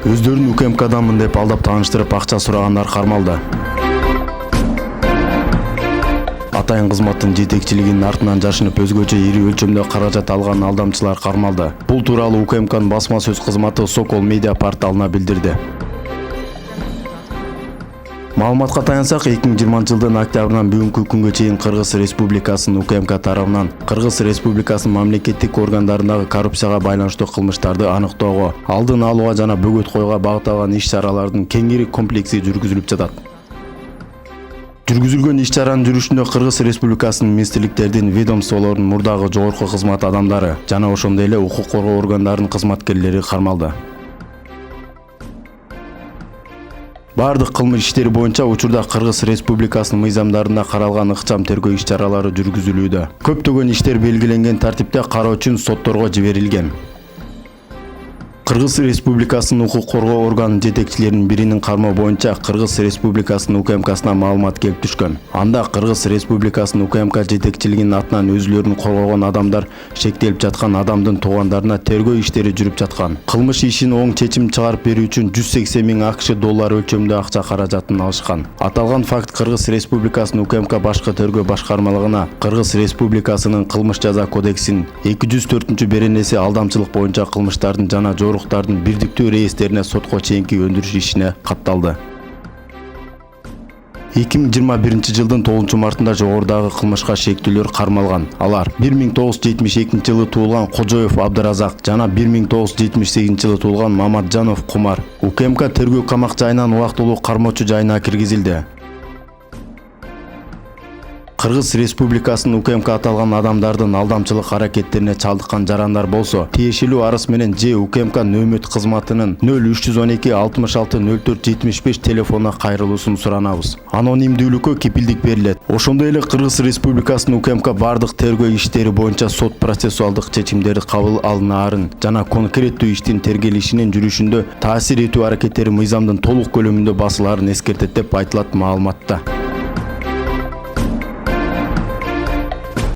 Өздөрүн УКМКдамын деп алдап тааныштырып акча сурагандар кармалды. Атайын кызматтын жетекчилигинин артынан жашынып өзгөчө ири өлчөмдө каражат алган алдамчылар кармалды. Бул тууралуу УКМКнын басма сөз кызматы Сокол медиа порталына билдирди. Маалыматка таянсак, 2020 жылдын октябрынан бүгүнкү күнгө чейин Кыргыз Республикасынын УКМК тарабынан Кыргыз Республикасынын мамлекеттик органдарындагы коррупцияга байланыштуу кылмыштарды аныктоого, алдын алууга жана бөгөт коюуга багытталган иш-чаралардын кеңири комплекси жүргүзүлүп жатат. Жүргүзүлгөн иш-чаранын жүрүшүндө Кыргыз Республикасынын министрликтердин, ведомстволордун мурдагы жогорку кызмат адамдары жана ошондой эле укук коргоо органдарынын кызматкерлери кармалды. Бардык кылмыш иштери боюнча учурда Кыргыз Республикасынын мыйзамдарында каралган ыкчам тергөө иш-чаралары жүргүзүлүүдө. Көптөгөн иштер белгиленген тартипте кароо үчүн сотторго жиберилген. Кыргыз Республикасынын укук коргоо органынын жетекчилеринин биринин кармоо боюнча Кыргыз Республикасынын УКМКсына маалымат келип түшкөн. Анда Кыргыз Республикасынын УКМК жетекчилигинин атынан өзүлөрүн коргогон адамдар шектелип жаткан адамдын туугандарына тергөө иштери жүрүп жаткан. Кылмыш ишин оң чечим чыгарып берүү үчүн 180 000 АКШ доллары өлчөмдө акча каражатын алышкан. Аталган факт Кыргыз Республикасынын УКМК башкы тергөө башкармалыгына Кыргыз Республикасынын кылмыш жаза кодексинин 204 беренеси алдамчылык боюнча кылмыштардын жана жоруктардын бирдиктүү реестерине сотко чейинки өндүрүш ишине катталды. 2021 жылдын 9 мартында жогорудагы кылмышка шектүүлөр кармалган. Алар 1972 жылы туулган Кожоев Абдыразак жана 1978 жылы туулган Маматжанов Кумар УКМК тергөө камак жайынан убактылуу кармоочу жайына киргизилди. Кыргыз Республикасынын УКМК аталган адамдардын алдамчылык аракеттерине чалдыккан жарандар болсо, тиешелүү арыз менен же УКМК нөмөт кызматынын 0312 66 04 75 телефонуна кайрылуусун суранабыз. Анонимдүүлүккө кепилдик берилет. Ошондой эле Кыргыз Республикасынын УКМК бардык тергөө иштери боюнча сот процессуалдык чечимдери кабыл алынаарын жана конкреттүү иштин тергелишинин жүрүшүндө таасир этүү аракеттери мыйзамдын толук көлөмүндө басылаарын эскертет деп айтылат маалыматта.